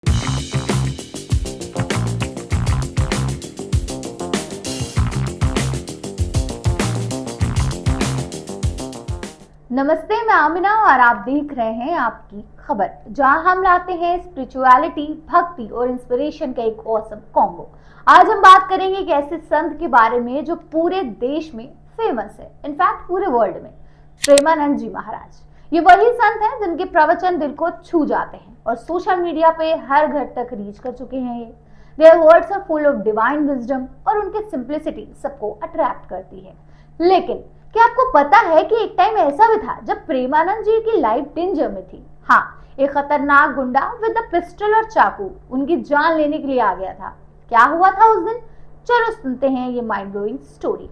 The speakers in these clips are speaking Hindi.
नमस्ते, मैं आमिना और आप देख रहे हैं आपकी खबर, जहां हम लाते हैं स्पिरिचुअलिटी, भक्ति और इंस्पिरेशन का एक ऑसम कॉम्बो। आज हम बात करेंगे एक ऐसे संत के बारे में जो पूरे देश में फेमस है, इनफैक्ट पूरे वर्ल्ड में। प्रेमानंद जी महाराज ये वही संत हैं जिनके प्रवचन दिल को छू जाते हैं और सोशल मीडिया पे हर घर तक रीच कर चुके हैं। ये their words are full of divine wisdom और उनकी सिंप्लिसिटी सबको अट्रैक्ट करती है। लेकिन क्या आपको पता है कि एक टाइम ऐसा भी था जब प्रेमानंद जी की लाइफ डेंजर में थी। हाँ, एक खतरनाक गुंडा विद अ पिस्टल और चाकू उनकी जान लेने के लिए आ गया था। क्या हुआ था उस दिन? चलो सुनते हैं ये माइंड ब्लोइंग स्टोरी।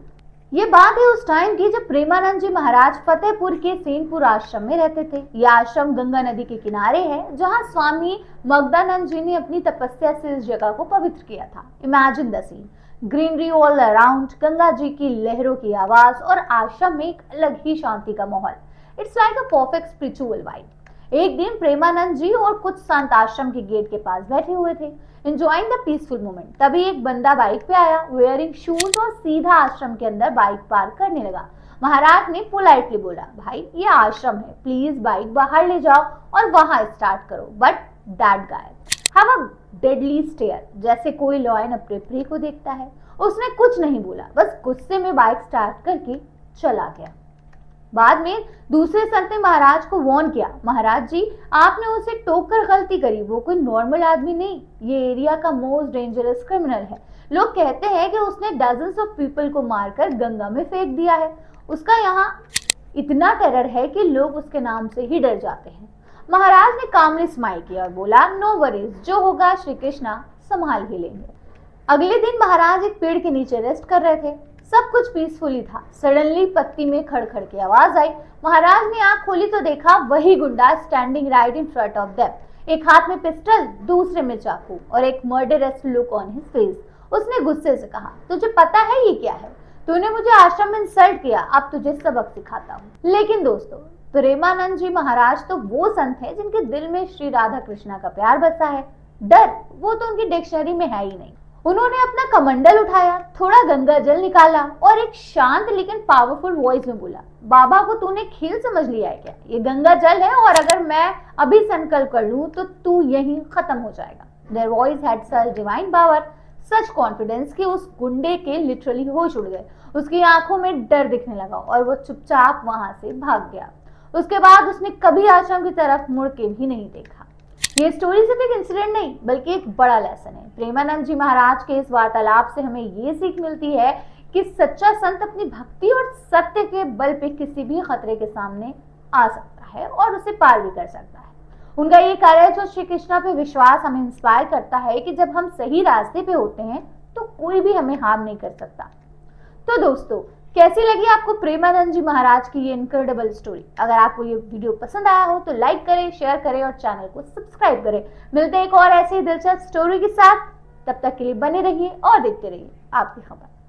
ये बात है उस टाइम की जब प्रेमानंद जी महाराज फतेहपुर के सेनपुर आश्रम में रहते थे। यह आश्रम गंगा नदी के किनारे है, जहाँ स्वामी मगदानंद जी ने अपनी तपस्या से इस जगह को पवित्र किया था। Imagine the scene, greenery all around, Ganga ji की लहरों की आवाज और आश्रम में एक अलग ही शांति का माहौल। It's like a perfect spiritual vibe. एक दिन प्रेमानंद जी और कुछ संत आश्रम के गेट के पास बैठे हुए थे, एंजॉयिंग द पीसफुल मोमेंट। तभी एक बंदा बाइक पे आया, वेयरिंग शूज, और सीधा आश्रम के अंदर बाइक पार्क करने लगा। महाराज ने पोलाइटली बोला, भाई ये आश्रम है, प्लीज बाइक बाहर ले जाओ और वहां स्टार्ट करो। But that guy have a deadly stare, जैसे कोई लॉ एंड अपने प्रे को देखता है। उसने कुछ नहीं बोला, बस गुस्से में बाइक स्टार्ट करके चला गया। बाद में दूसरे संत ने महाराज को वार्न किया, महाराज जी आपने उसे टोक कर गलती करी, वो कोई नॉर्मल आदमी नहीं, ये एरिया का मोस्ट डेंजरस क्रिमिनल है। लोग कहते हैं कि उसने डजन्स ऑफ पीपल को मारकर गंगा में फेंक दिया है। उसका यहाँ इतना टेरर है कि लोग उसके नाम से ही डर जाते हैं। महाराज ने कामली स्माइल किया और बोला, नो वरीज, जो होगा श्री कृष्णा संभाल ही लेंगे। अगले दिन महाराज एक पेड़ के नीचे रेस्ट कर रहे थे। सब कुछ पीसफुली था। सडनली पत्ती में खड़खड़ की आवाज आई। महाराज ने आंख खोली तो देखा वही गुंडा standing right in front of them, एक हाथ में पिस्टल, दूसरे में चाकू और एक murderous look on his face. उसने गुस्से से कहा, तुझे पता है ये क्या है? तूने मुझे आश्रम में इंसल्ट किया, अब तुझे सबक सिखाता हूँ। लेकिन दोस्तों, प्रेमानंद जी महाराज तो वो संत है जिनके दिल में श्री राधा कृष्णा का प्यार बसा है। डर वो तो उनकी डिक्शनरी में है ही नहीं। उन्होंने अपना कमंडल उठाया, थोड़ा गंगा जल निकाला और एक शांत लेकिन पावरफुल वॉइस में बोला, बाबा को तूने खेल समझ लिया है क्या? ये गंगा जल है और अगर मैं अभी संकल्प कर लूं तो तू यहीं खत्म हो जाएगा। Their voice had such divine power, such confidence कि उस गुंडे के लिटरली होश उड़ गए। उसकी आंखों में डर दिखने लगा और वो चुपचाप वहां से भाग गया। उसके बाद उसने कभी आश्रम की तरफ मुड़ के भी नहीं देखा। ये स्टोरी सिर्फ एक इंसिडेंट नहीं बल्कि एक बड़ा लेसन है। प्रेमानंद जी महाराज के इस वार्तालाप से हमें ये सीख मिलती है कि सच्चा संत अपनी भक्ति और सत्य के बल पे किसी भी खतरे के सामने आ सकता है और उसे पार भी कर सकता है। उनका ये कार्य जो श्री कृष्णा पे विश्वास हमें इंस्पायर करता है कि जब हम सही रास्ते पे होते हैं तो कोई भी हमें हार्म नहीं कर सकता। तो दोस्तों, कैसी लगी आपको प्रेमानंद जी महाराज की ये इनक्रेडिबल स्टोरी? अगर आपको ये वीडियो पसंद आया हो तो लाइक करें, शेयर करें और चैनल को सब्सक्राइब करें। मिलते हैं एक और ऐसे ही दिलचस्प स्टोरी के साथ। तब तक के लिए बने रहिए और देखते रहिए आपकी खबर।